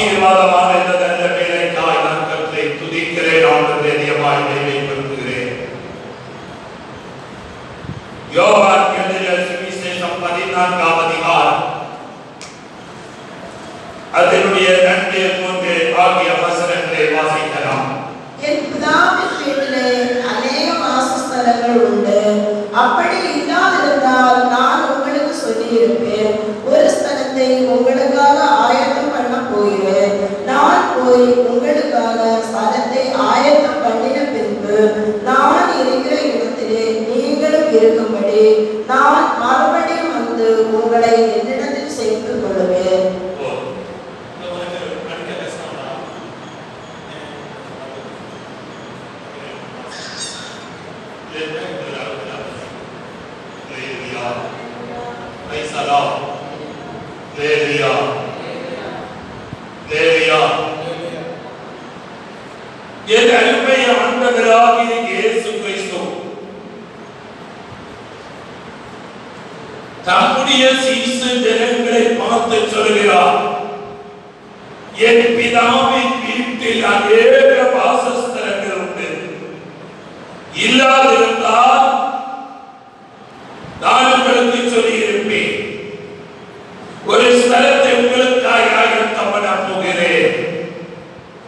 ஆசீர்வாதமான இந்த நல்ல வேலைக்காய் நான் கர்த்தரை துதிக்கிறேன், ஆண்டவரே அதிகமாய் மகிமைப்படுத்துகிறேன். யோவான் எழுதிய சுவிசேஷம் 14ஆம் அதிகாரம் அதனுடைய 2, 3 ஆகிய வசனங்களை வாசிக்கலாம். என் பிதாவின் வீட்டிலே அநேக வாசஸ்தலங்கள் உண்டு. அப்படி இல்லாதிருந்தால் நான் உங்களுக்கு சொல்லியிருப்பேன். ஒரு ஸ்தலத்தை உங்களுக்காக ஆயத்தம் பண்ண போகிறேன். நான் போய் உங்களுக்காக ஸ்தலத்தை ஆயத்தம் பண்ணின பின்பு நான் இருக்கிற இடத்திலே நீங்களும் இருக்கும்படி நான் மறுபடியும் வந்து உங்களை என்னிடத்தில் சேர்த்துக் கொள்வேன். என் அருமை ஆண்டவராகிய இயேசு கிறிஸ்து தம்முடைய சீஷர்களை பார்த்து சொல்கிறார், என் பிதாவின் வீட்டில் அநேக வாசஸ்தலங்கள் உண்டு. இல்லாதிருந்தால் நான் உங்களுக்கு சொல்லியிருப்பேன். ஒரு ஸ்தலத்தை உங்களுக்காக ஆயத்தம் பண்ண போகிறேன்.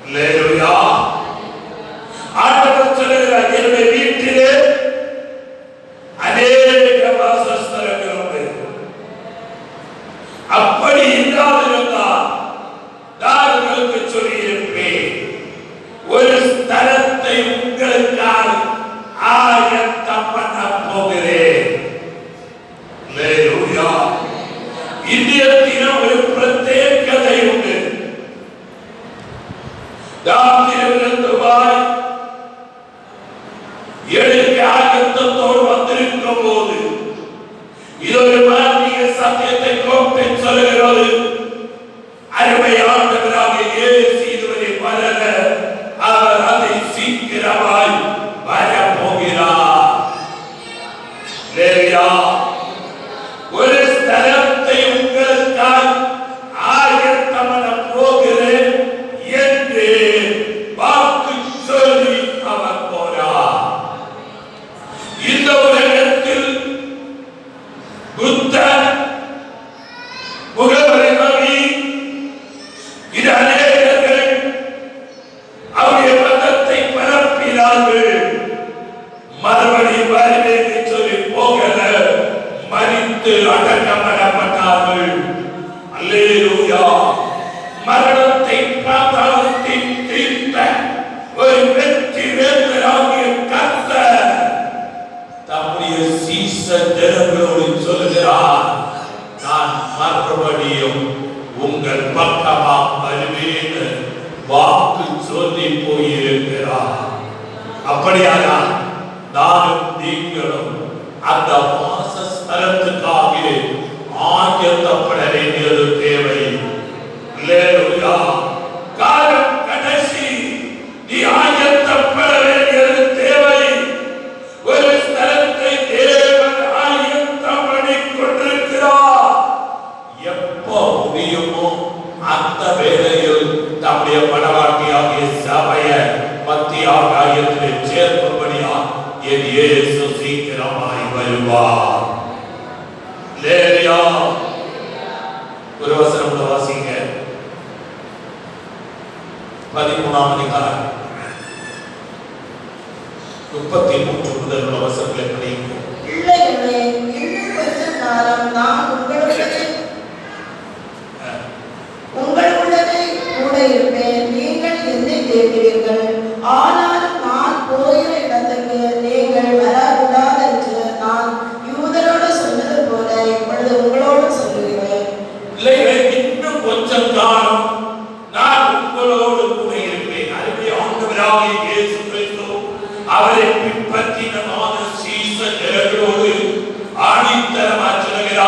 அல்லேலூயா. ஆண்டவர் சொல்கிறார், என்னுடைய வீட்டிலே அநேக வாசஸ்தலங்கள் உண்டு. அப்படி இல்லாதிருந்தால் நான் உங்களுக்கு சொல்லியிருப்பேன். ஒரு ஸ்தலத்தை உங்களுக்காக ஆயத்தம் பண்ண போகிறேன். அல்லேலூயா. இன்றைய தினம் ஒரு பிரத்யேகதை உண்டு. தாவீதிலிருந்து வாய் எழுதி ஆயத்தத்தோடு வந்திருக்கும் போது இது ஒரு மார்மிக சத்தியத்தை கோப்பை சொல்கிறது. அருமையானவராகிய இயேசு இதுவரை வரல, அவர் அதை சீக்கிரமாய் வரப்போகிறார். அல்லேலூயா. ஒரு ஸ்தலத்தை உங்களுக்காக ஆயத்தம் பண்ண போகிறேன் என்று வாக்கு சொல்லி அவர் போனார். இந்த உலகத்தில் புத்தர், முகமது நபி, இது அநேகர்கள் அவருடைய மதத்தை பரப்பினார்கள். மறுபடியும் வருவேன் சொல்லி போகல, மரித்து அடக்கம் பண்ணப்பட்டார்கள். அல்லேலூயா. மரணத்தை பாதாளத்தை தீர்த்த ஒரு வெற்றி வேந்தராகிய கர்த்தர் தம்முடைய சீஷர்களோடு சொல்கிறார், நான் மறுபடியும் உங்கள் பக்கமாக வருவேன் வாக்கு சொல்லி போயிருக்கிறார். அப்படியானால் நானும் நீங்களும் அந்த வாசஸ்தலத்துக்காக ஆயத்தப்பட வேண்டியது தேவை. அல்லேலூயா. காலம் கடைசி, நீ ஆயத்தப்பட வேண்டியது தேவை. ஒரு ஸ்தலத்தை தேவன் ஆயத்தம் பண்ணிக் கொண்டிருக்கிறார். எப்போ முடியுமோ அந்த வேளையில் தம்முடைய மனவாட்டியாகிய சபையை மத்திய ஆகாயத்தில் சேர்க்கும்படியா என் இயேசு சீக்கிரமாய் வருவார். அல்லேலூயா. ஒரு வசனம் வாசிங்க. 13ஆம் அதிகாரம் 33 முதல் உள்ள வசனங்களை படியுங்கள். பிள்ளைகளே, இன்னும் கொஞ்ச காலம் நான் உங்களுடனே கூட இருப்பேன். நீங்கள் என்னை தேடுவீர்கள். ஆனாலும் நான் போகிற இடத்துக்கு நீங்கள் வரக்கூடாது என்று நான் யூதரோடு சொன்னது போல இப்பொழுது உங்களோடு சொல்லுகிறேன். இன்னும் கொஞ்சம் காலம் நான் உங்களோடு கூட இருப்பேன். அருமை ஆண்டவராகிய இயேசு கிறிஸ்து அவரை பின்பற்றின சீஷர்களோடு ஆணித்தரமாக சொல்கிறார்,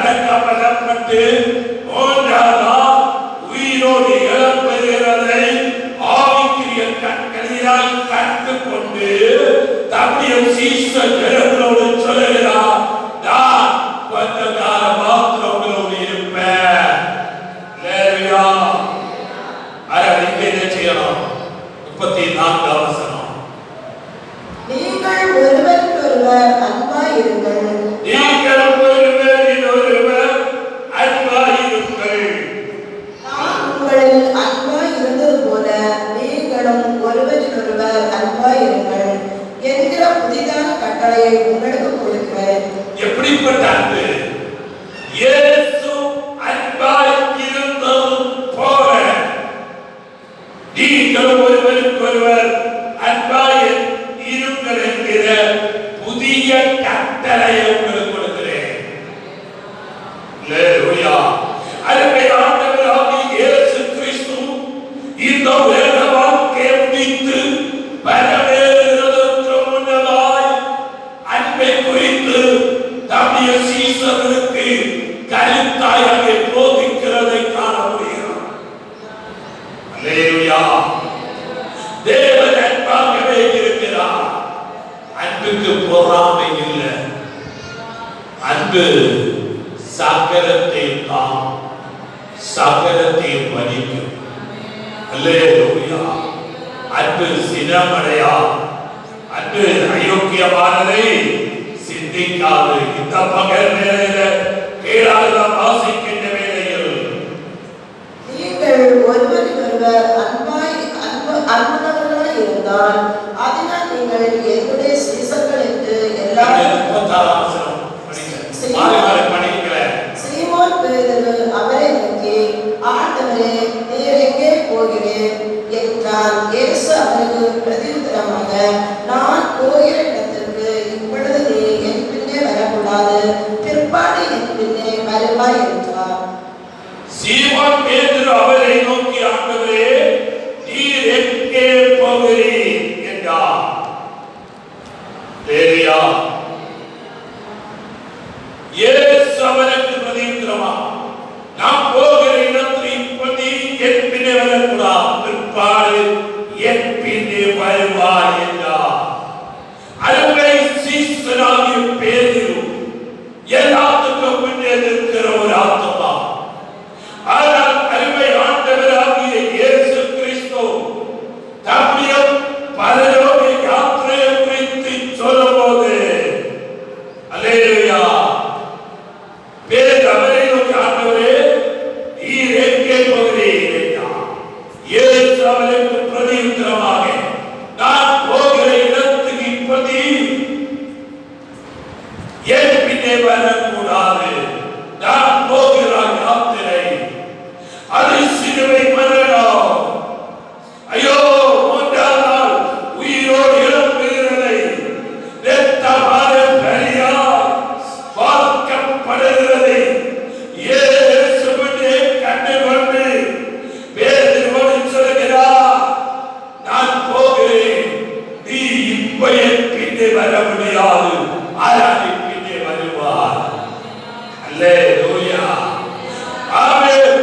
அடக்கப்படப்பட்டு மூன்றாம் நாள் உயிரோடு எழும்பெறுகிறதை ஆவிக்குரிய கண்களினால் கண்டுகொண்டு தம்முடைய சீஷர்களோடு சொல்லுகிறார், நான் கொஞ்ச காலம் மாத்திரம் உங்களோடு இருப்பேன். அல்லேலூயா. அதை செய்யணும். 34 வசனம். நீங்கள் ஒருவருக்கொருவர் அன்பாயிருங்கள். நீங்கள் ஒருவரிலொருவர் அன்பாயிருங்கள். நான் உங்களில் அன்பாயிருந்தது போல நீங்களும் ஒருவரிலொருவர் அன்பாயிருங்கள் என்கிற புதிதான கட்டளையை உங்களுக்கு கொடுக்கிறேன். எப்படிப்பட்ட அன்பு? இயேசு அன்பாய் இருந்தது போல நீங்கள் ஒருவருக்கொருவர் அன்பாய் இருங்கள் என்கிற புதிய கட்டளையை உங்களுக்கு கொடுக்கிறேன். அல்லேலூயா. அருமையான ஆண்டவராகிய இயேசு கிறிஸ்து இந்த உலக வாழ்க்கையை முடித்து பரமேறுவதற்கு முன்னதாய் அன்பை குறித்து தம்முடைய சீஷர்களுக்கு கருத்தாயாக போதிக்கிறதை காண முடியும். அல்லேலூயா. தேவன் அன்பாகவே இருக்கிறார். அன்புக்கு பொறாமை இல்லை. அன்பு சகலத்தை தான், சகலத்தை மதிக்கும். அல்லேலூயா. அன்பு சினமடையா. அன்பு அயோக்கியமானதை சிந்திக்காது. இந்த பகல் வேளையில கீழாக வாசிக்கின்ற வேளையில் நீங்கள் ஒருவருக்கொருவர் அன்புள்ளவர்களாய் இருந்தால் அதனால் நீங்கள் என்னுடைய சீஷர்கள் என்று எல்லாரும். சீமோன் பேதுரு அவரை நோக்கி, ஆண்டவரே, நீர் எங்கே போகிறீர் என்றார். இயேசு அவருக்கு பிரதியுத்தரமாக, நான் போகிற இடத்திற்கு இப்பொழுது நீ என் பின்னே வரக்கூடாது, பிற்பாடு என் பின்னே வருவாய் என்றார். சீமோன் பேதுரு அவரை நோக்கி, ஆண்டவரே, நீர் எங்கே போகிறீர் என்றார். அல்லேலூயா. இயேசு அவருக்கு பிரதியுத்தரமாக, நான் போகிற இடத்தில் இப்பொழுது என் பின்னே வரக்கூடாது, பிற்பாடு என் பின்னே வருவாய் என்றார். அருமை சீஷனாகிய பேதுரு எல்லாத்துக்கும் முன்னே இருக்கிற ஒரு ஆத்மா. ஆனால் அருமை ஆண்டவராகிய இயேசு கிறிஸ்து தம்முடைய பரலோக யாத்திரையை குறித்து சொல்லும்போது, அல்லேலூயா, பேதுரு அவரை நோக்கி, ஆண்டவரே, நீர் எங்கே போகிறீர் என்றார். இயேசு அவருக்கு பிரதியுத்தரமாக, நான் போகிற இடத்துக்கு இப்படி என் பின்னே வரக்கூடாது, நான் போகிற யாத்திரை அது சிலுவை மரணம். ஐயோ, மூன்றாம் நாள் உயிரோடு எழும்புகிறதை இரத்தமான பலியால் வார்க்கப்படுகிறதை இயேசுவினை கண்டுகொண்டு பேதுருவோடு சொல்கிறார், நான் போகிறேன், நீ இப்ப என் பின்னே வர முடியாது, ஆனால் என் பின்னே வருவார். அல்லேலூயா. ஆமென்.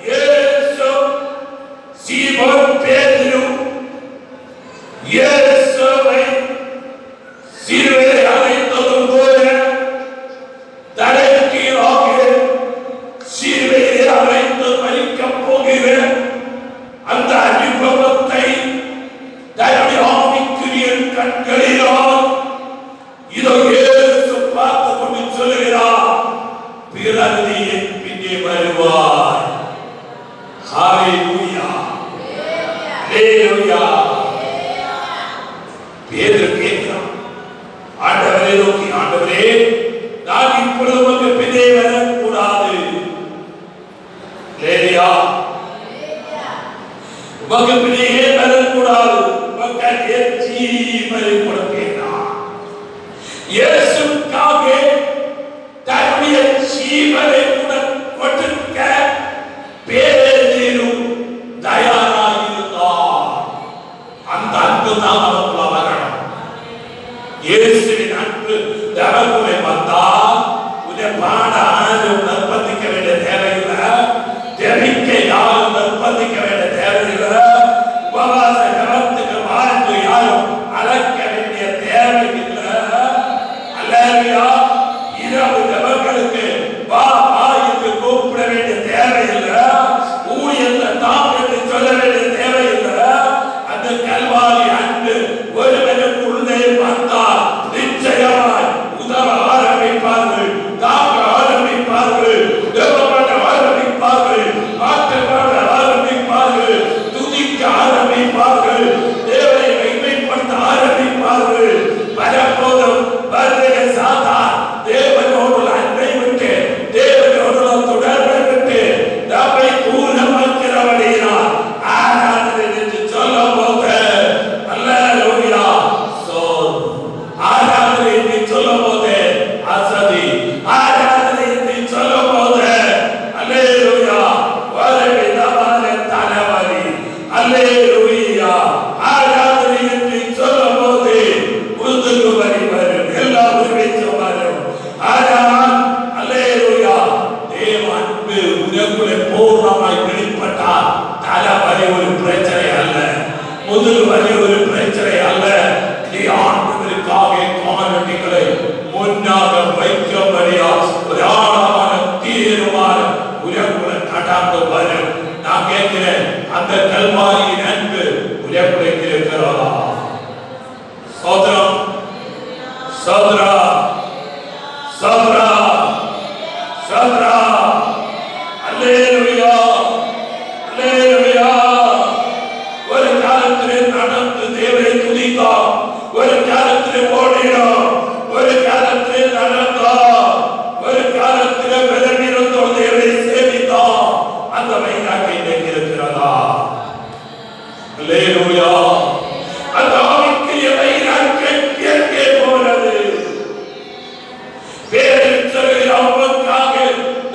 இயேசு சீமோன் பேதுரு இயேசுவை சிலுவையில் அறைந்தது போல தலைகீழாக சிலுவையில் அறைந்து மரிக்கப் போகிற அந்த அனுபவத்தை தன்னுடைய ஆவிக்குரிய கண்களினால் இதோ இயேசு பார்த்து கொண்டு சொல்லுகிறார், பிறகு என் பின்னே வருவாய். ஹalleluya. ஹalleluya. பேதுரு கேட்கிறான், ஆண்டவரே நோக்கி, ஆண்டவரே, நான் இப்பொழுது உமக்கு பின்னே வரக்கூடாது. ஹalleluya. உமக்கு பின்னே வரக்கூடாது, உமக்கு என் ஜீவனை கொடுப்பேன். இயேசுக்காக தன்னுடைய ஜீவனை கொடுக்க பேதுரு தயாராயிருந்தார். அந்த அன்பு தான் நமக்குள்ள வரணும். இயேசுவின் அன்பு நமக்குள்ளே வந்தால் உன்னை பாட ஆனது அல்லேலூயா. ஆராதனை என்று சொல்லும்போது முதுகு வலி வரும், எல்லா உரிமையும் வரும். ஆனால் அல்லேலூயா, தேவ அன்பு உனக்குள்ளே பூர்ணமாய் வெளிப்பட்டால் தலைவலி ஒரு பிரச்சனை அல்ல, முதுகு வலி ஒரு பிரச்சனை அல்ல. நீ ஆண்டவருக்காக காலடிகளை முன்னாக வைக்கும்படியா ஒரு ஆழமான தீர்மானம் உனக்குள்ள கடந்து வரும். நான் கேட்கிறேன், அந்த கல்வாரியின் அன்பு உனக்குள்ளே இருக்கிறதா? சோதரம் சோதரா சோதரா சோதரா. அல்லேலூயா அல்லேலூயா. ஒரு காலத்திலே நடந்து தேவனை துதித்தோம், ஒரு காலத்திலே ஓடினோம், ஒரு காலத்திலே நடந்தோம், ஒரு காலத்திலே பலனிருந்தோம், தேவனை சேவித்தோம். அந்த வைராக்கியம் இன்னைக்கு இருக்கிறதா? அல்லேலூயா. அந்த ஆவிக்குரிய வைராக்கியம் எங்கே போனது? பேரில் சொல்கிற அவனுக்காக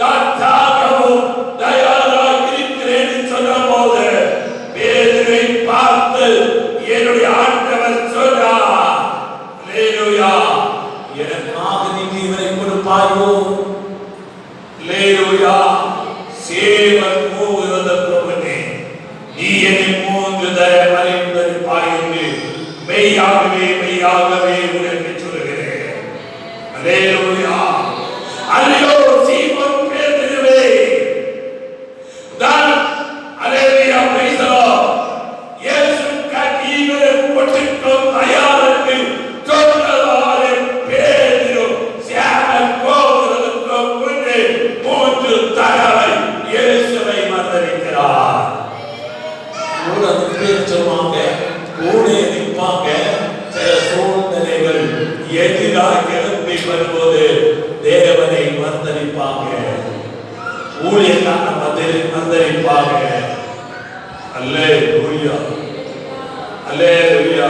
நான் சாகவும் தயாராக இருக்கிறேன் சொன்னபோது பேதுரை பார்த்து என்னுடைய ஆண்டவர் சொன்னார், அல்லேலூயா, எனக்காக நீ இவரை கொடுப்பாயோ? அல்லேலூயா. சேவன் மூவதற்கு முன்னே நீ என்னை 3 தடவை அறிந்தறிப்பாய் என்று மெய்யாகவே மெய்யாகவே உனக்கு சொல்லுகிறேன். அல்லேலூயா. அல்லேலூயா. சீமோன் பேதுருவே, தான் அல்லேலூயா, praise the Lord. இயேசுவுக்காக இவரை கொட்டிக்கொள்ள தயார் என்று சொன்னதாலே பேதுரு சேவல் போவதற்கு முன்னே 3 தடவை இயேசுவை மறுதலிக்கிறார். கூட பேர் சொல்லுவாங்க, கூட நிற்பாங்க. சில சூழ்நிலைகள் எதிராக எழுப்பி வரும்போது தேவனை மறுதலிப்பாங்க, ஊழியக்கான மறுதலிப்பாங்க. அல்லேலூயா அல்லேலூயா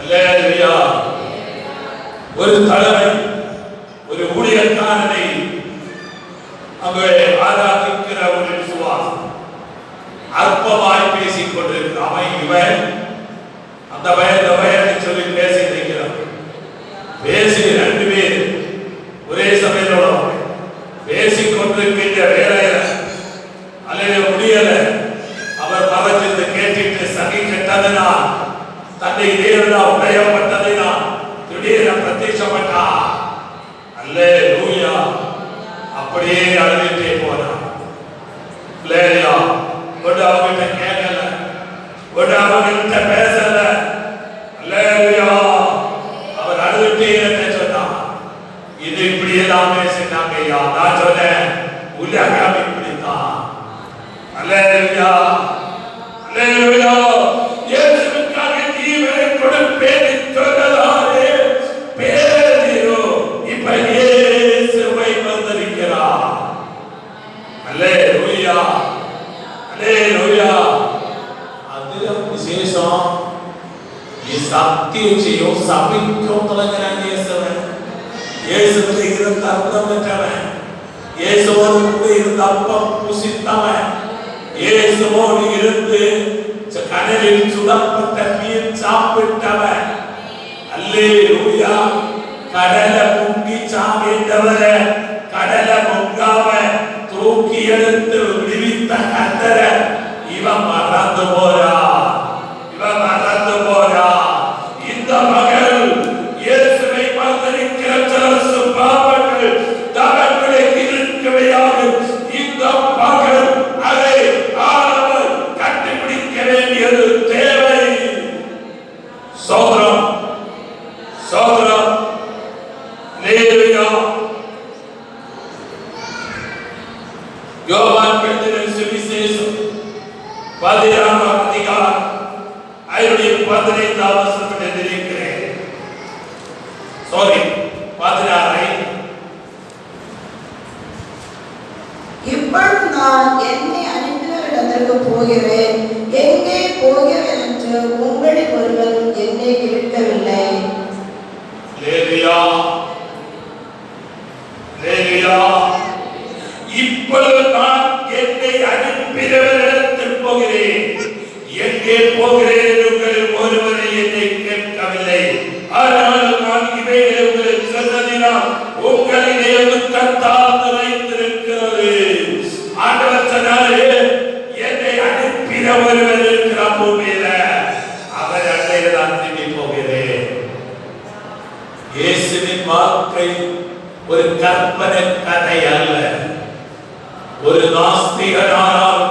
அல்லேலூயா. ஒரு தலைமை ஒரு ஊழியக்காரனை அங்கே ஆராதிக்கிற ஒரு விசுவாசம் அற்பமாய் பேசிக் கொண்டிருக்கிற அவன் இவன் அந்த வயதை சொல்லி பேசி இருக்கிறான். பேசி 2 பேர் ஒரே சபையிலோட பேசிக் கொண்டிருக்கின்ற வேலையில அல்லது முடியல, அவர் மறைச்சிருந்து கேட்டுட்டு சகி கெட்டதினால் தன்னை தேவனா உடையப்பட்டதினால் திடீரென பிரத்யட்சப்பட்டா. அல்லேலூயா. அப்படியே அழுதுட்டே போனான். அல்லேலூயா. ஒரு அவங்கிட்ட கேட்கல, ஒரு அவங்கிட்ட பேசல. அல்லேலூயா. அவர் அழுதுட்டே என்ன சொன்னான், இது இப்படியெல்லாம் பேசிட்டாங்க ஐயா. நான் சொன்னேன், உலகம் இப்படித்தான். அல்லேலூயா அல்லேலூயா. இயேசுவுக்காக ஜீவனை கொடுப்பேன் சொன்னதாலே பேதுரு இப்ப இயேசுவை மறுதலிக்கிறார். அல்லேலூயா அல்லேலூயா. அதுல விசேஷம் சத்தியம் செய்யும் சபைக்கும் தொடங்குறாங்க. இயேசுவில் இருந்த அர்த்தம் பெற்றவன், இயேசுவோடு கூட இருந்த அப்பம் புசித்தவன், இயேசுவோடு இருந்து கடலில் சுடப்பட்ட மீன் சாப்பிட்டவன். அல்லேலூயா. கடலை முங்கி சாப்பிட்டவரை கடலை முங்காம தூக்கி எடுத்து விடுவித்த கர்த்தரை இவன் மறந்து போறா, இவன் மறந்து போறா. இந்த மகள் இயேசுவை மறுதலிக்கிற சில சுபாவங்கள் தவறுகளை இருக்கவையாக இந்த மகள் அதை ஆளவர் கண்டுபிடிக்க வேண்டியது தேவை. சோதரம் சோதரம். அல்லேலூயா. யோவான் எழுதின சுவிசேஷம் 16ஆம் அதிகாரம் 15ஆம் வசனத்தை தெரிவிக்கிறேன். சாரி 16. இப்பொழுது நான் என்னை அனுப்பினவரிடத்திற்கு போகிறேன், எங்கே போகிறேன் என்று உங்களில் ஒருவன் என்னை கேட்கவில்லை. அல்லேலூயா அல்லேலூயா. இப்பொழுது நான் என்னை அனுப்பினவரிடத்திற்கு போகிறேன். எங்கே போகிறேன் உங்களில் ஒருவரை என்னை கேட்கவில்லை. ஆனால் நான் இவைகளை உங்களுக்கு சொன்னதினால் உங்களிலே கர்த்தால் நிறைந்திருக்கிறது. ஆண்டவர் சொன்னாரே, என்னை அனுப்பின ஒருவர் இருக்கிறார் பூமியில, அவர் அண்டையில நான் திரும்பி போகிறேன். இயேசுவின் வாழ்க்கை ஒரு கற்பனை கதை அல்ல. ஒரு நாஸ்திகரானால்,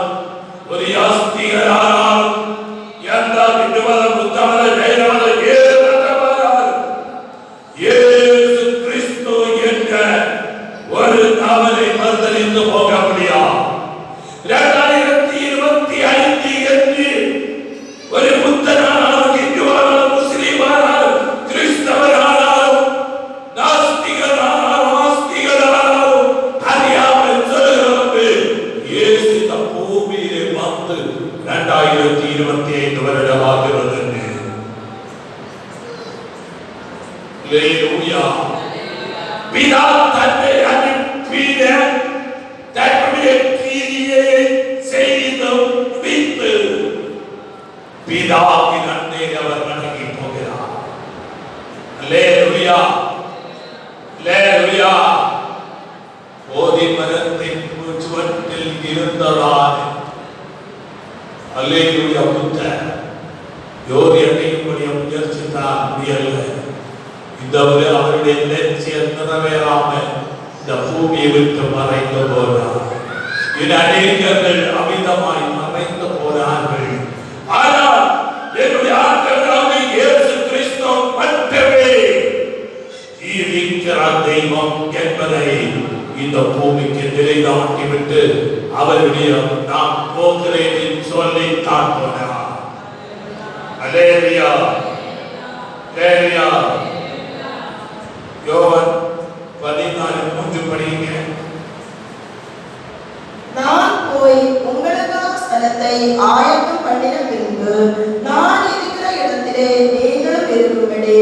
ஒரு யாஸ்திகரானால், எந்த விட்டுவதம் புத்தமத ஜெயமத ஏறவரால் இயேசு கிறிஸ்து என்ற ஒரு தவறை மறுதலித்து போக முடியாது. 2025 என்று ஒரு புத்தனானாலும், இந்துவானாலும், முஸ்லிமானாலும், கிறிஸ்தவரானாலும், நாஸ்திகரானாலும், ஆஸ்திகரானாலும் அறியாமல் சொல்லுகிறது, இயேசு இந்த பூமியிலே வந்து 2025 வருடமாகிறது. அல்லேலூயா. பிதா தன்னை அனுப்பின தன்னுடைய கிரியை செய்து முடித்து பிதாவின் அண்டையில் அவர் வணங்கி போகிறார். அல்லேலூயா, அல்லேலூயா. போதி மரத்தின் சுவற்றில் இருந்ததால் அல்லேலூயா புத்தர் யோதி அடையும்படிய முயற்சித்தார், முடியல. இந்த அவருடைய லட்சியம் நிறைவேறாம இந்த பூமியை விட்டு மறைந்து போனார். அநேகர்கள் அமிதமாய் மறைந்து போனார்கள். ஆனால் என்னுடைய ஆண்டவராகிய இயேசு கிறிஸ்து மட்டுமே ஜீவிக்கிற தெய்வம் என்பதை இந்த பூமிக்கு நிலைநாட்டிவிட்டு அவருடைய நான் போகிறேன் சொல்லி தான் போனார். அல்லேலூயா, அல்லேலூயா. யோவான் 14:3 படிங்க. நான் போய் உங்களுக்காக ஸ்தலத்தை ஆயத்தம் பண்ணின பின்பு நான் இருக்கிற இடத்திலே நீங்களும் இருக்கும்படி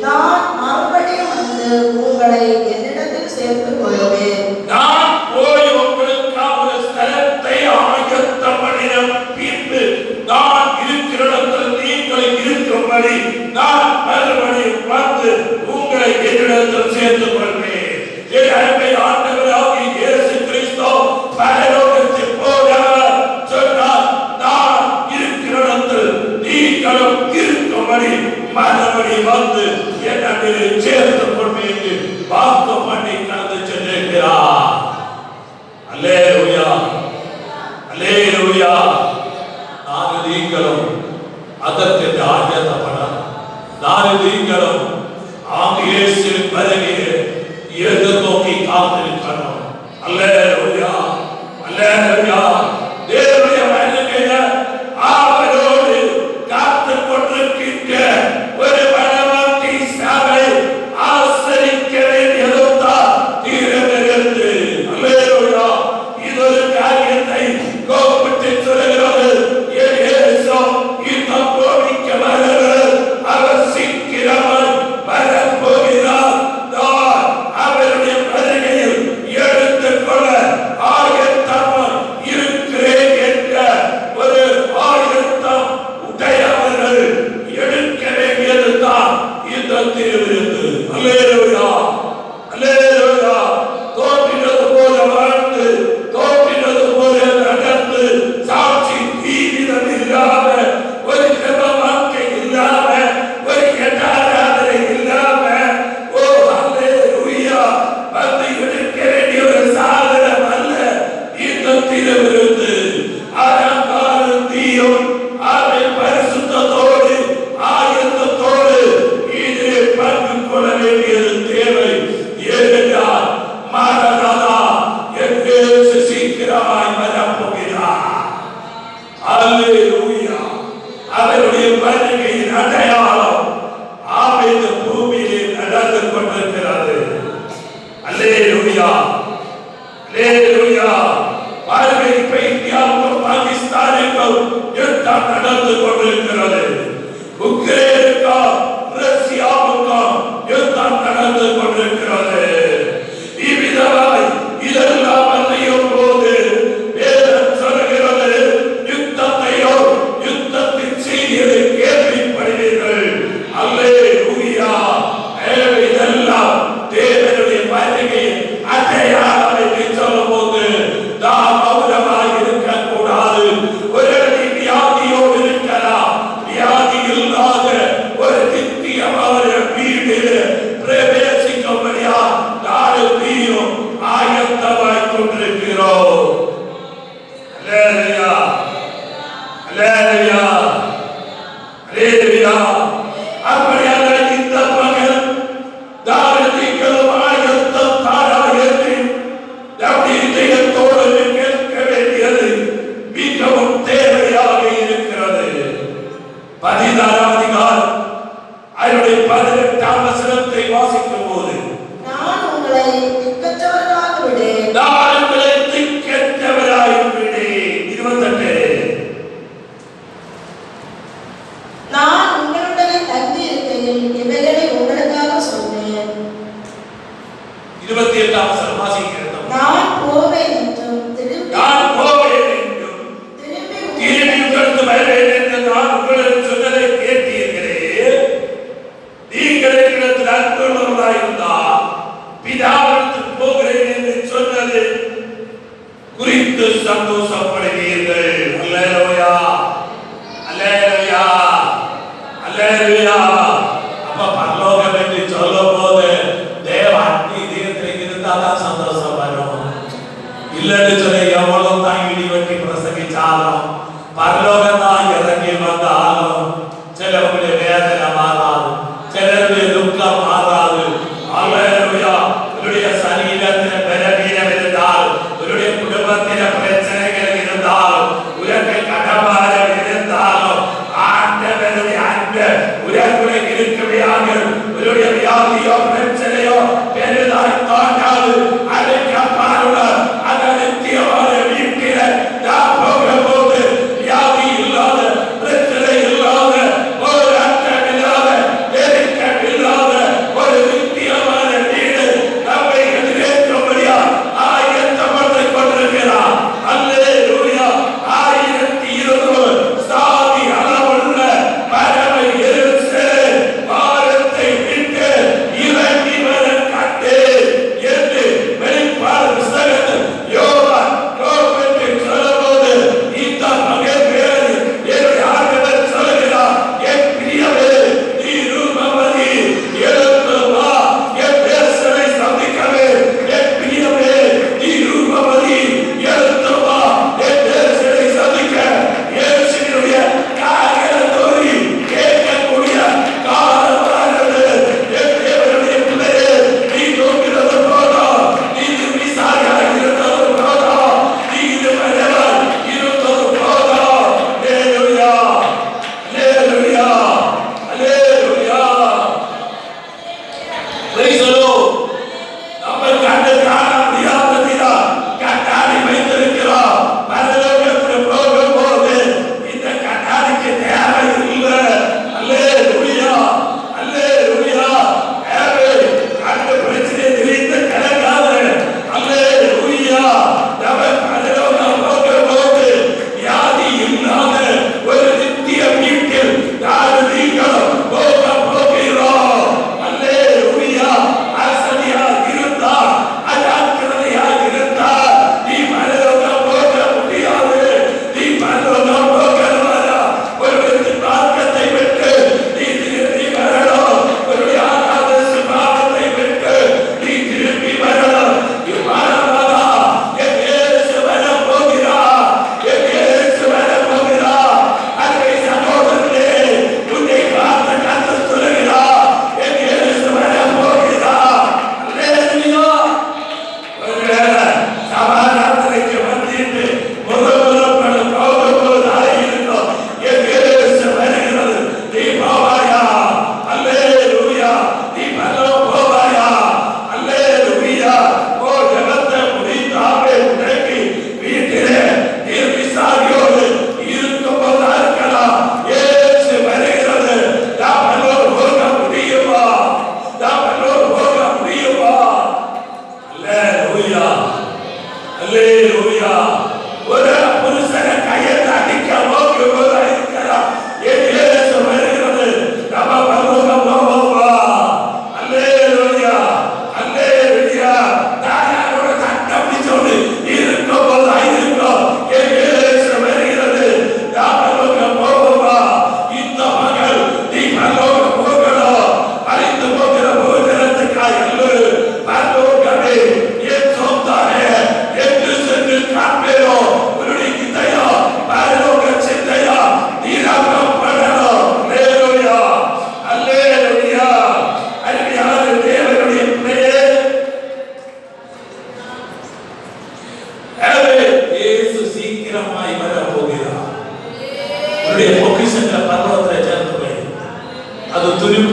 நான் மறுபடியும் வந்து உங்களை என்னிடத்தில் சேர்த்துக் கொள்வேன். நான் போய் உங்களுக்காக ஸ்தலத்தை ஆயத்தம் பண்ணின பின்பு நான் இருக்கிற இடத்தில் நீங்கள் இருக்கும்படி நான் மறுபடியும் வந்து உங்களை என்னிடத்தில் சேர்த்துக் கொள்வேன். என் அருமை ஆண்டவராகிய இயேசு கிறிஸ்து பரலோகத்தில் போனவர் சொன்னார், நான் இருக்கிற இடத்தில் நீங்களும் இருக்கும்படி மறுபடியும் வந்து என்னிடத்தில் சேர்த்துக் கொள்வேன் என்று வாக்கு பண்ணி கடந்து சென்றிருக்கிறார். அல்லேலூயா, அல்லேலூயா. நான் நீங்களும் அதற்கு ஆயத்தப்பட, நான் நீங்களும் இயேசுவின் வருகையை எதிர்நோக்கி காத்திருக்கணும். அல்லேலூயா, அல்லேலூயா. தேவனுடைய வருகையை அவரோடு காத்துக் கொண்டிருக்கின்ற ஒரு மனவாட்டி சபை ஆசரிக்க வேண்டியதுதான் தீரமிருந்து. அல்லேலூயா. இது ஒரு காரியத்தை கோபிட்டு சொல்கிறது. இயேசு இந்த பூமிக்கு வருகிறார். அவர் சீக்கிரமாய் வரப்போகிறார். நான் அவருடைய வருகையில் எடுத்துக்கொள்ள ஆயத்தமாக இருக்கிறேன் என்ற ஒரு ஆயத்தம் உடையவர்கள் எடுக்க வேண்டியதுதான் இந்த திருவிருந்து. அல்லேலூயா, அல்லேலூயா. தோன்றினது போல வாழ்ந்து, தோன்றினது போல நடந்து, சாட்சி ஜீவிதம் இல்லாம, ஒரு ஜெப வாழ்க்கை இல்லாம, ஒரு ஆராதனை இல்லாம, ஓ அல்லேலூயா, வந்து எடுக்க வேண்டிய ஒரு சாதனம் அல்ல இந்த திருவிருந்து. அலங்காரம் தீயும் அதை பரிசுத்தத்தோடு ஆயத்தத்தோடு இதிலே பங்கு கொள்ள வேண்டியது தேவை. ஏனென்றால் மாரநாதா என்று சீக்கிரமாய் வரப்போகிறார். அல்லேலூயா. அவருடைய வருகையின் அடையாளம் இந்த பூமியிலே நடந்து கொண்டிருக்கிறது. அல்லேலூயா, அல்லேலூயா. பாருங்க, இப்ப இந்தியாவுக்கும் பாகிஸ்தானுக்கும் யுத்தம் நடந்து கொண்டிருக்கிறது. உக்ரைனுக்கும் ரஷ்யாவுக்கும் யுத்தம் நடந்து கொண்டிருக்கிறது. இவ்விதமாய் இதெல்லாம் அறையும் போது வேதம் சொல்கிறது, யுத்தத்தையோ யுத்தத்தின் அல்லேலூயா, அல்லேலூயா. அப்படியான இந்த பகல் தாவீதுக்கும் ஆயத்தம் தாராயேற்றி நம்முடைய இதயத்தோடு கேட்க வேண்டியது மிகவும் தேவையாக இருக்கிறது. 16ஆம் அதிகாரம் அதனுடைய 18ஆம் வசனத்தை வாசிக்கும் போது, நான் உங்களை திக்கற்றவர்களாக விடேன். நான் உங்களை திக்கற்றவராய் விடேன். 28, நான் உங்களுடனே தங்கி இருக்கையில் இவைகளை உங்களுக்காக சொன்னேன். 28ஆம் வசனம் வாசிக்கிறோம். நான் போவேன் என்றும் திரும்பி நான் போவேன் என்றும் திரும்பி உங்களுக்கு வருவேன் என்று நான் உங்களுக்கு சொன்னதை கேட்டீர்களே. நீங்கள் என்னிடத்தில் அன்புள்ளவர்களாய் இருந்தால் பிதாவிடத்தில் போகிறேன் என்று சொன்னது குறித்து சந்தோஷப்படுவீர்கள். அல்லேலூயா, அல்லேலூயா, அல்லேலூயா. அப்ப பரலோகம் என்று சொல்லும் போது தேவ அன்பு இதயத்தில் இருந்தாதான் சந்தோஷம் வரும். இல்லன்னு சொல்ல எவ்வளவு தான் இடி வெட்டி பிரசங்கிச்சாலும் பரலோகம் தான் இறங்கி வந்தாலும் சிலவங்களுடைய வேதனை மாறாது, சிலருடைய துக்கம் மாறாது. அல்லேலூயா. உன்னுடைய சரீரத்தில் பலவீனம் இருந்தால், உன்னுடைய குடும்பத்தில் பிரச்சனைகள் இருந்தால், உலக கடமாரம் இருந்தாலும் ஆண்டவருடைய அன்பு உலகுல இருக்கவையாக உன்னுடைய வியாதியோ பிரச்சனையோ பெரிதாய் தாண்டாது. அதற்கு அப்பாலுள்ள அந்த நித்தியமான வீட்டில நான் போகும்போது வியாதி இல்லாத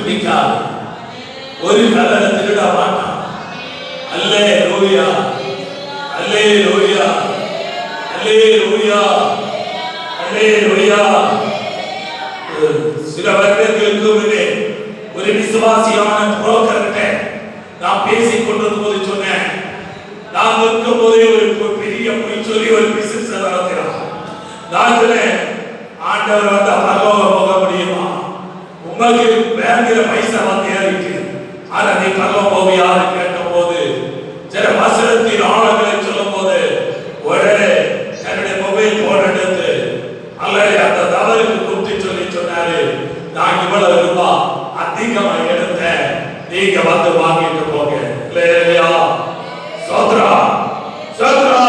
பிடிக்காது. ஒரு கல்லறை திருட மாட்டான். அல்லேலூயா, அல்லேலூயா, அல்லேலூயா, அல்லேலூயா. சில வருடங்களுக்கு முன்னே ஒரு விசுவாசியான புரோக்கர்கிட்ட நான் பேசிக் கொண்டிருந்த போது சொன்னேன், நான் இருக்கும் போதே ஒரு பெரிய பொய் சொல்லி ஒரு பிசினஸ் நடத்துகிறான். நான் சொன்னேன், ஆண்டவர் வந்து பரலோகம் போக முடியுமா? உங்களுக்கு பேங்க்ல பைசா வந்து ஏறிட்டு ஆனா நீ பரலோகம் போவியான்னு கேட்ட போது சில வசனத்தின் ஆழங்களை சொல்லும் போது உடனே என்னுடைய மொபைல் போன் எடுத்து அல்லது அந்த தவறுக்கு கூப்பிட்டு சொல்லி சொன்னாரு, நான் இவ்வளவு ரூபாய் அதிகமா எடுத்தேன், நீங்க வந்து வாங்கிட்டு போங்க. இல்லையா? சோத்ரா சோத்ரா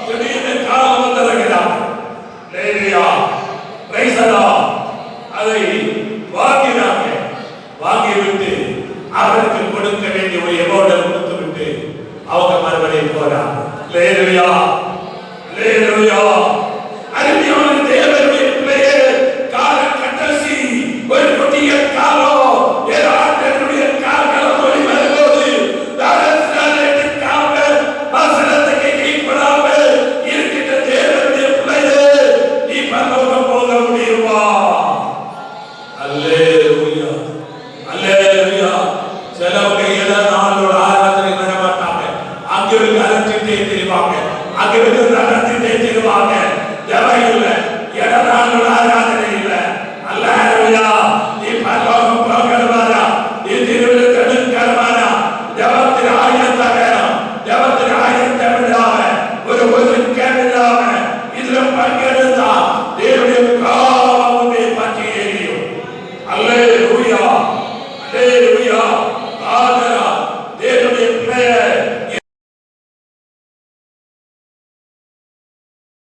திடீர்னு காலம் வந்திருக்கிறார். இல்லையா? பிரைசலா அதை வாங்கினாங்க. வாங்கிவிட்டு அவருக்கு கொடுக்க வேண்டிய ஒரு எமௌண்ட கொடுத்து விட்டு அவங்க மறுபடியும் போறாங்க. இல்லையா? இல்லையா? அருமையான தேவனுடைய பிள்ளையே, காலம் கட்டசி ஒரு கொடிய காலம் ஏராட்டனுடைய கால்களம் ஒளி வரும்போது வசனத்துக்கு கீழ்ப்படாமல் இருக்கின்ற தேவனுடைய பிள்ளையே, நீ பரலோகம் போக முடியுமா? அல்லேலூயா, அல்லேலூயா. சிலவங்க எல்லாம் நாளோட ஆராதனை வர மாட்டாங்க. அங்க இருந்து அழைச்சிட்டே தெரிவாங்க, அங்க இருந்து நடத்திட்டே தெரிவாங்க. ஜபம் இல்லை, நாளோட ஆராதனை